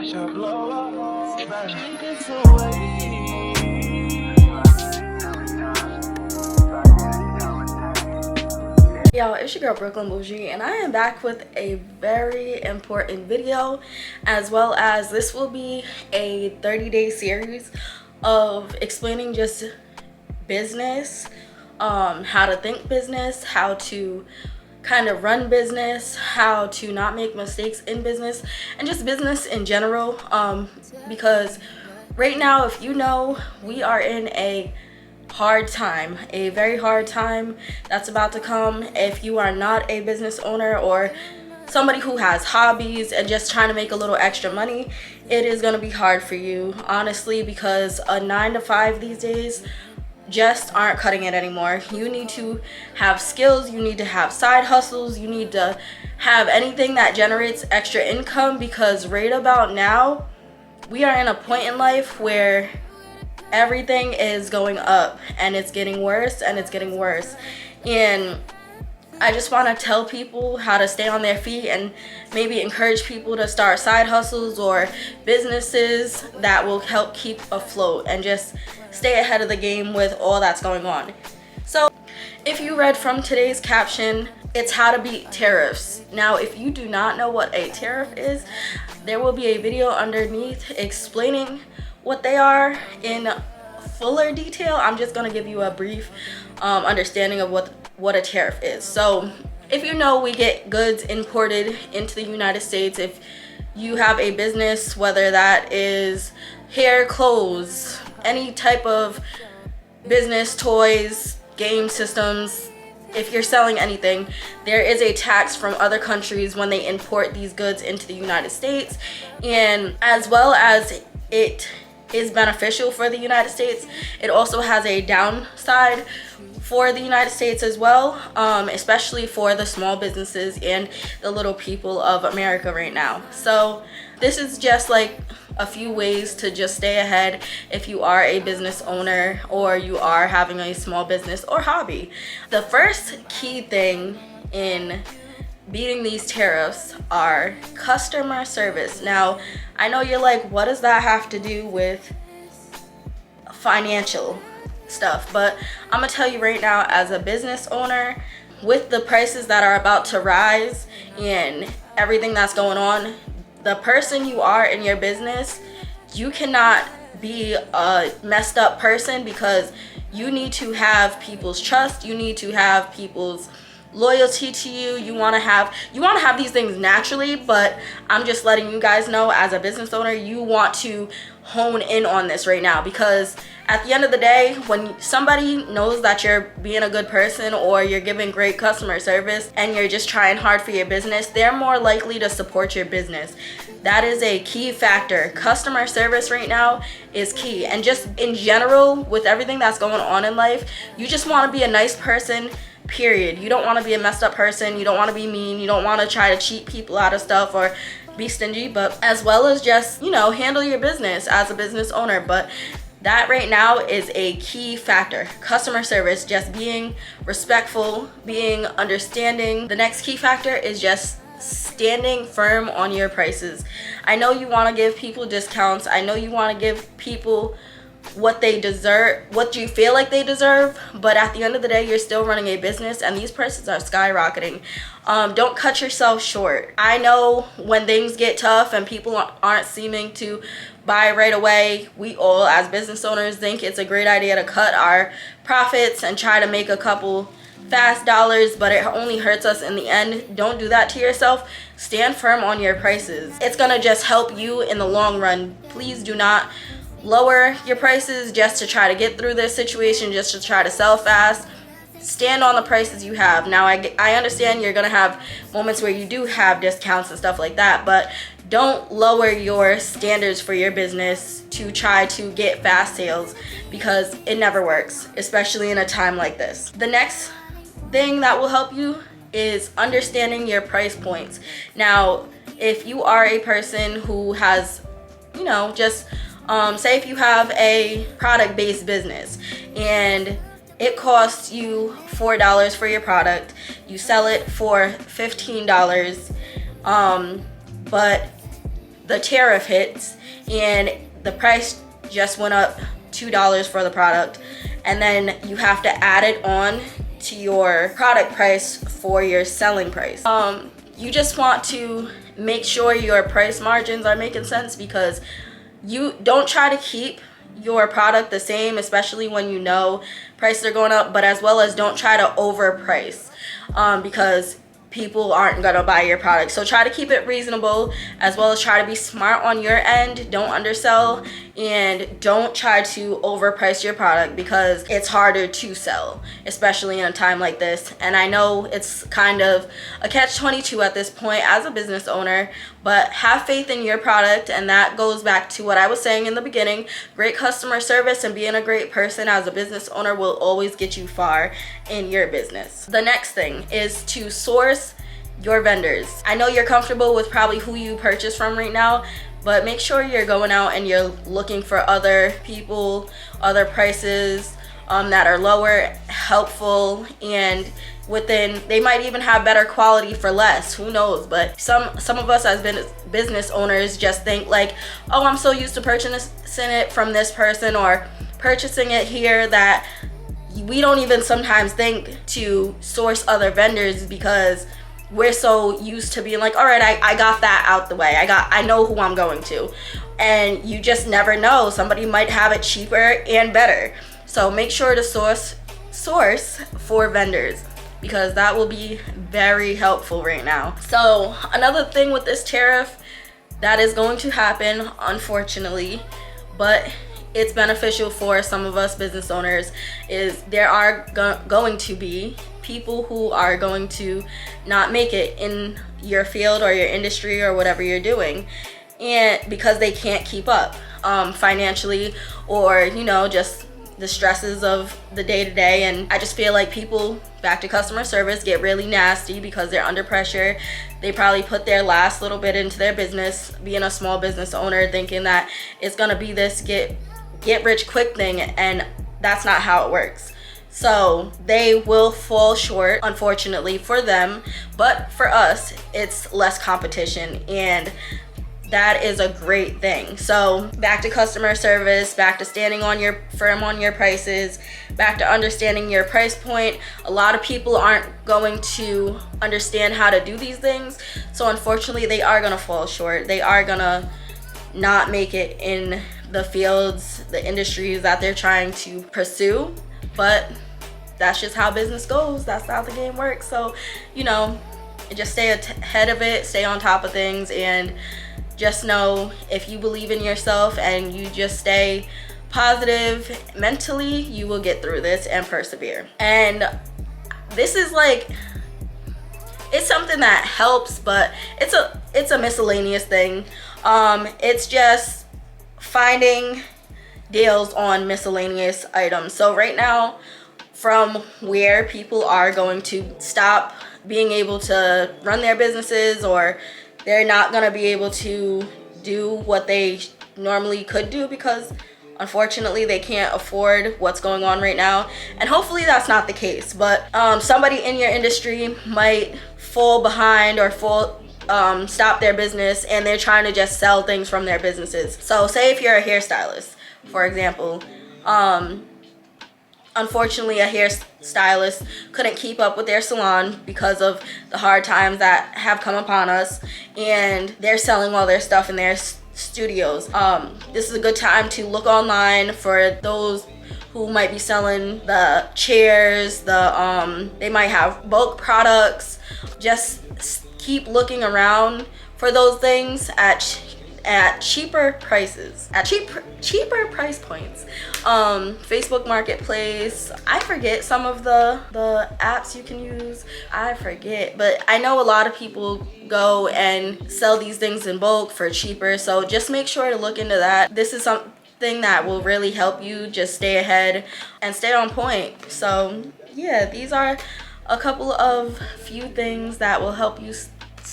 Yo, it's your girl Brooklyn Bougie, and I am back with a very important video, as well as this will be a 30-day series of explaining just business, how to think business, how to kind of run business, how to not make mistakes in business, and just business in general, because right now, if you know, we are in a very hard time that's about to come. If you are not a business owner or somebody who has hobbies and just trying to make a little extra money, it is going to be hard for you, honestly, because a 9 to 5 these days just aren't cutting it anymore. You need to have skills, you need to have side hustles, you need to have anything that generates extra income, because right about now we are in a point in life where everything is going up and it's getting worse and it's getting worse. And I just want to tell people how to stay on their feet and maybe encourage people to start side hustles or businesses that will help keep afloat and just stay ahead of the game with all that's going on. So if you read from today's caption, it's how to beat tariffs. Now, if you do not know what a tariff is, there will be a video underneath explaining what they are in fuller detail. I'm just going to give you a brief understanding of what a tariff is. So if you know, we get goods imported into the United States. If you have a business, whether that is hair, clothes, any type of business, toys, game systems, if you're selling anything, there is a tax from other countries when they import these goods into the United States. And as well as it is beneficial for the United States, it also has a downside for the United States as well, especially for the small businesses and the little people of America right now. So this is just like a few ways to just stay ahead if you are a business owner or you are having a small business or hobby. The first key thing in beating these tariffs are customer service. Now, I know you're like, what does that have to do with financial stuff? But I'm gonna tell you right now, as a business owner, with the prices that are about to rise and everything that's going on, the person you are in your business, you cannot be a messed up person, because you need to have people's trust, you need to have people's loyalty to you. You want to have these things naturally, but I'm just letting you guys know, as a business owner, you want to hone in on this right now, because at the end of the day, when somebody knows that you're being a good person or you're giving great customer service and you're just trying hard for your business, they're more likely to support your business. That is a key factor. Customer service right now is key. And just in general, with everything that's going on in life, you just want to be a nice person, period. You don't want to be a messed up person. You don't want to be mean. You don't want to try to cheat people out of stuff or be stingy, but as well as just, handle your business as a business owner. But that right now is a key factor. Customer service, just being respectful, being understanding. The next key factor is just standing firm on your prices. I know you want to give people discounts. I know you want to give people what they deserve, what you feel like they deserve, but at the end of the day, you're still running a business and these prices are skyrocketing. Don't cut yourself short. I know when things get tough and people aren't seeming to buy right away, we all as business owners think it's a great idea to cut our profits and try to make a couple fast dollars, but it only hurts us in the end. Don't do that to yourself. Stand firm on your prices. It's gonna just help you in the long run. Please do not lower your prices just to try to get through this situation, just to try to sell fast. Stand on the prices you have. Now, I understand you're gonna have moments where you do have discounts and stuff like that, but don't lower your standards for your business to try to get fast sales, because it never works, especially in a time like this. The next thing that will help you is understanding your price points. Now, if you are a person who has, just say if you have a product-based business and it costs you $4 for your product, you sell it for $15, but the tariff hits and the price just went up $2 for the product, and then you have to add it on to your product price for your selling price. You just want to make sure your price margins are making sense, because you don't try to keep your product the same, especially when you know prices are going up, but as well as don't try to overprice, because people aren't gonna buy your product. So try to keep it reasonable, as well as try to be smart on your end. Don't undersell, and don't try to overprice your product, because it's harder to sell, especially in a time like this. And I know it's kind of a catch-22 at this point as a business owner, but have faith in your product. And that goes back to what I was saying in the beginning. Great customer service and being a great person as a business owner will always get you far in your business. The next thing is to source your vendors. I know you're comfortable with probably who you purchase from right now, but make sure you're going out and you're looking for other people, other prices that are lower, helpful, and within, they might even have better quality for less, who knows. But some of us as business owners just think like, oh, I'm so used to purchasing it from this person or purchasing it here, that we don't even sometimes think to source other vendors, because we're so used to being like, all right, I got that out the way. I know who I'm going to. And you just never know. Somebody might have it cheaper and better. So make sure to source for vendors, because that will be very helpful right now. So another thing with this tariff that is going to happen, unfortunately, but it's beneficial for some of us business owners, is there are going to be people who are going to not make it in your field or your industry or whatever you're doing, and because they can't keep up financially, or just the stresses of the day-to-day. And I just feel like people, back to customer service, get really nasty because they're under pressure. They probably put their last little bit into their business, being a small business owner, thinking that it's gonna be this get rich quick thing, and that's not how it works. So they will fall short, unfortunately for them, but for us it's less competition, and that is a great thing. So back to customer service, back to standing on your firm on your prices, back to understanding your price point. A lot of people aren't going to understand how to do these things, so unfortunately they are gonna fall short. They are gonna not make it in the fields, the industries that they're trying to pursue. But that's just how business goes. That's how the game works. So just stay ahead of it, stay on top of things, and just know, if you believe in yourself and you just stay positive mentally, you will get through this and persevere. And this is like, it's something that helps, but it's a miscellaneous thing. It's just finding deals on miscellaneous items. So right now, from where people are going to stop being able to run their businesses, or they're not going to be able to do what they normally could do, because unfortunately they can't afford what's going on right now. And hopefully that's not the case, but somebody in your industry might fall behind or stop their business, and they're trying to just sell things from their businesses. So say if you're a hairstylist, for example, unfortunately a hairstylist couldn't keep up with their salon because of the hard times that have come upon us, and they're selling all their stuff in their studios. This is a good time to look online for those who might be selling the chairs, they might have bulk products. Just keep looking around for those things at cheaper prices, at cheaper price points. Facebook Marketplace, I forget some of the apps you can use, I forget, but I know a lot of people go and sell these things in bulk for cheaper. So just make sure to look into that. This is something that will really help you just stay ahead and stay on point. So yeah, these are a couple of few things that will help you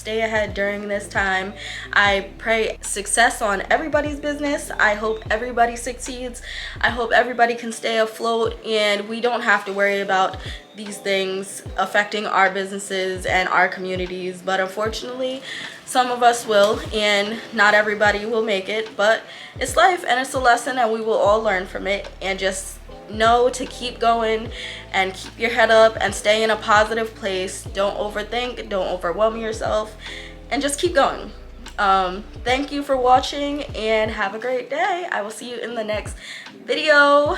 stay ahead during this time. I pray success on everybody's business. I hope everybody succeeds. I hope everybody can stay afloat and we don't have to worry about these things affecting our businesses and our communities. But unfortunately, some of us will, and not everybody will make it. But it's life and it's a lesson, and we will all learn from it. And just know to keep going and keep your head up and stay in a positive place. Don't overthink, don't overwhelm yourself, and just keep going. Thank you for watching and have a great day. I will see you in the next video.